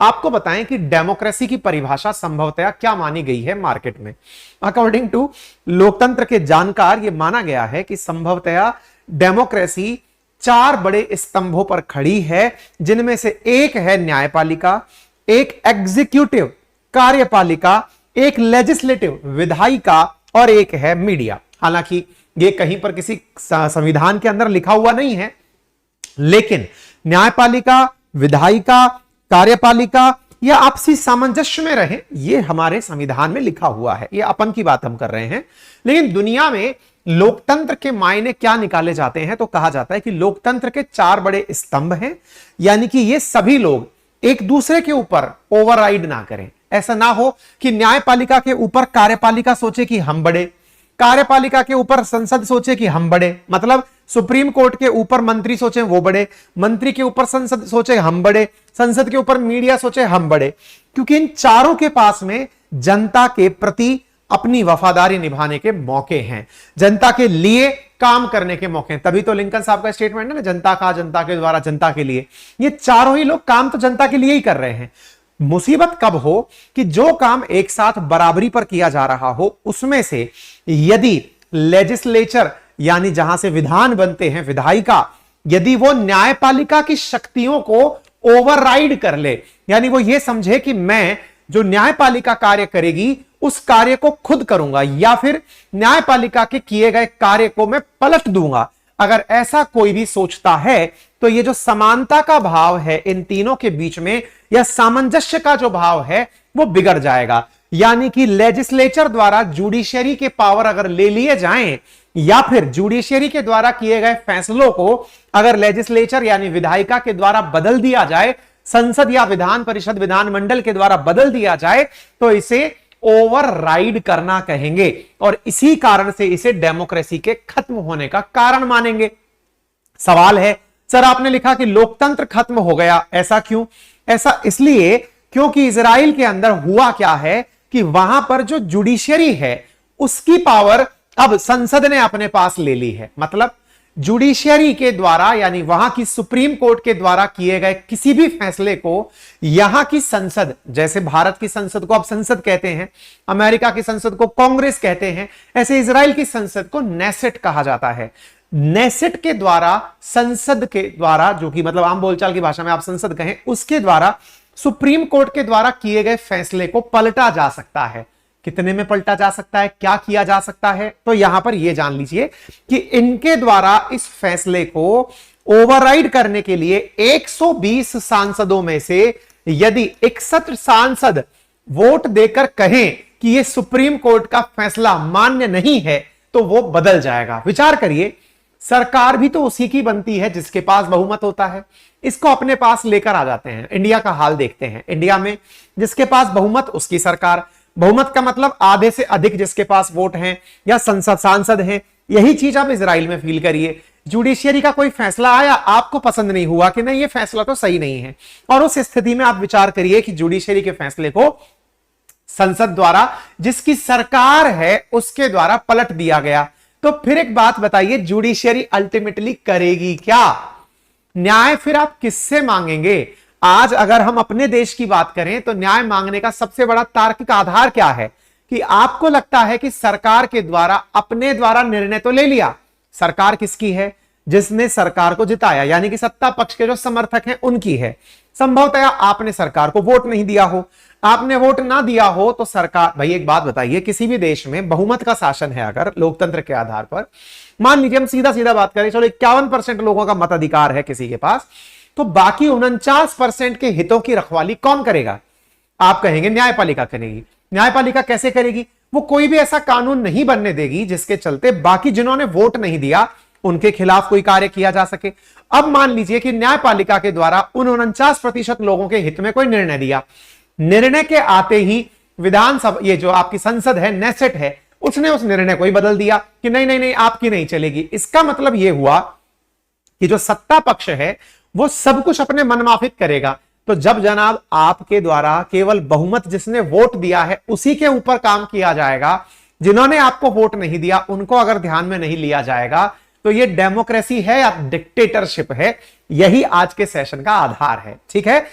आपको बताएं कि डेमोक्रेसी की परिभाषा संभवतया क्या मानी गई है मार्केट में। अकॉर्डिंग टू लोकतंत्र के जानकार यह माना गया है कि संभवतया डेमोक्रेसी 4 बड़े स्तंभों पर खड़ी है, जिनमें से एक है न्यायपालिका, एक एग्जीक्यूटिव कार्यपालिका, एक लेजिस्लेटिव विधायिका और एक है मीडिया। हालांकि यह कहीं पर किसी संविधान के अंदर लिखा हुआ नहीं है, लेकिन न्यायपालिका, विधायिका, कार्यपालिका या आपसी सामंजस्य में रहे, यह हमारे संविधान में लिखा हुआ है। यह अपन की बात हम कर रहे हैं। लेकिन दुनिया में लोकतंत्र के मायने क्या निकाले जाते हैं, तो कहा जाता है कि लोकतंत्र के 4 बड़े स्तंभ हैं, यानी कि ये सभी लोग एक दूसरे के ऊपर ओवरराइड ना करें। ऐसा ना हो कि न्यायपालिका के ऊपर कार्यपालिका सोचे कि हम बड़े, कार्यपालिका के ऊपर संसद सोचे कि हम बड़े, मतलब सुप्रीम कोर्ट के ऊपर मंत्री सोचे वो बड़े, मंत्री के ऊपर संसद सोचे हम बड़े, संसद के ऊपर मीडिया सोचे हम बड़े। क्योंकि इन चारों के पास में जनता के प्रति अपनी वफादारी निभाने के मौके हैं, जनता के लिए काम करने के मौके हैं। तभी तो लिंकन साहब का स्टेटमेंट है ना, जनता का, जनता के द्वारा, जनता के लिए। ये चारों ही लोग काम तो जनता के लिए ही कर रहे हैं। मुसीबत कब हो कि जो काम एक साथ बराबरी पर किया जा रहा हो, उसमें से यदि लेजिस्लेचर यानी जहां से विधान बनते हैं, विधायिका, यदि वो न्यायपालिका की शक्तियों को ओवरराइड कर ले, यानी वो ये समझे कि मैं जो न्यायपालिका कार्य करेगी उस कार्य को खुद करूंगा या फिर न्यायपालिका के किए गए कार्य को मैं पलट दूंगा, अगर ऐसा कोई भी सोचता है तो ये जो समानता का भाव है इन तीनों के बीच में, या सामंजस्य का जो भाव है, वो बिगड़ जाएगा। यानी कि लेजिस्लेचर द्वारा जुडिशियरी के पावर अगर ले लिए जाएं या फिर जुडिशियरी के द्वारा किए गए फैसलों को अगर लेजिस्लेचर यानी विधायिका के द्वारा बदल दिया जाए, संसद या विधान परिषद, विधानमंडल के द्वारा बदल दिया जाए, तो इसे ओवरराइड करना कहेंगे और इसी कारण से इसे डेमोक्रेसी के खत्म होने का कारण मानेंगे। सवाल है, सर आपने लिखा कि लोकतंत्र खत्म हो गया, ऐसा क्यों? ऐसा इसलिए क्योंकि इजराइल के अंदर हुआ क्या है कि वहां पर जो जुडिशियरी है उसकी पावर अब संसद ने अपने पास ले ली है। मतलब जुडिशियरी के द्वारा यानी वहां की सुप्रीम कोर्ट के द्वारा किए गए किसी भी फैसले को यहां की संसद, जैसे भारत की संसद को अब संसद कहते हैं, अमेरिका की संसद को कांग्रेस कहते हैं, ऐसे इजराइल की संसद को नेसेट कहा जाता है। नेसेट के द्वारा, संसद के द्वारा, जो कि मतलब आम बोलचाल की भाषा में आप संसद कहें, उसके द्वारा सुप्रीम कोर्ट के द्वारा किए गए फैसले को पलटा जा सकता है। कितने में पलटा जा सकता है, क्या किया जा सकता है, तो यहां पर यह जान लीजिए कि इनके द्वारा इस फैसले को ओवरराइड करने के लिए 120 सांसदों में से यदि 61 सांसद वोट देकर कहें कि यह सुप्रीम कोर्ट का फैसला मान्य नहीं है, तो वो बदल जाएगा। विचार करिए, सरकार भी तो उसी की बनती है जिसके पास बहुमत होता है, इसको अपने पास लेकर आ जाते हैं। इंडिया का हाल देखते हैं, इंडिया में जिसके पास बहुमत उसकी सरकार, बहुमत का मतलब आधे से अधिक जिसके पास वोट हैं या संसद सांसद हैं। यही चीज आप इजराइल में फील करिए। जुडिशियरी का कोई फैसला आया, आपको पसंद नहीं हुआ कि नहीं ये फैसला तो सही नहीं है, और उस स्थिति में आप विचार करिए कि जुडिशियरी के फैसले को संसद द्वारा, जिसकी सरकार है, उसके द्वारा पलट दिया गया। तो फिर एक बात बताइए, जुडिशियरी अल्टीमेटली करेगी क्या? न्याय फिर आप किससे मांगेंगे? आज अगर हम अपने देश की बात करें तो न्याय मांगने का सबसे बड़ा तार्किक आधार क्या है कि आपको लगता है कि सरकार के द्वारा अपने द्वारा निर्णय तो ले लिया। सरकार किसकी है? जिसने सरकार को जिताया, यानी कि सत्ता पक्ष के जो समर्थक हैं उनकी है। संभवतः आपने सरकार को वोट नहीं दिया हो, आपने वोट ना दिया हो तो सरकार, भाई एक बात बताइए, किसी भी देश में बहुमत का शासन है अगर लोकतंत्र के आधार पर, मान लीजिए हम सीधा सीधा बात करें, चलो 51% लोगों का मताधिकार है किसी के पास, तो बाकी 49% के हितों की रखवाली कौन करेगा? आप कहेंगे न्यायपालिका करेगी। न्यायपालिका कैसे करेगी? वो कोई भी ऐसा कानून नहीं बनने देगी जिसके चलते बाकी जिन्होंने वोट नहीं दिया उनके खिलाफ कोई कार्य किया जा सके। अब मान लीजिए कि न्यायपालिका के द्वारा उन 49% लोगों के हित में कोई निर्णय दिया, निर्णय के आते ही विधानसभा, ये जो आपकी संसद है, नेसेट है, उसने उस निर्णय को ही बदल दिया कि नहीं नहीं नहीं आपकी नहीं चलेगी। इसका मतलब यह हुआ कि जो सत्ता पक्ष है वो सब कुछ अपने मनमाफिक करेगा। तो जब जनाब आपके द्वारा केवल बहुमत जिसने वोट दिया है उसी के ऊपर काम किया जाएगा, जिन्होंने आपको वोट नहीं दिया उनको अगर ध्यान में नहीं लिया जाएगा, तो ये डेमोक्रेसी है या डिक्टेटरशिप है? यही आज के सेशन का आधार है। ठीक है,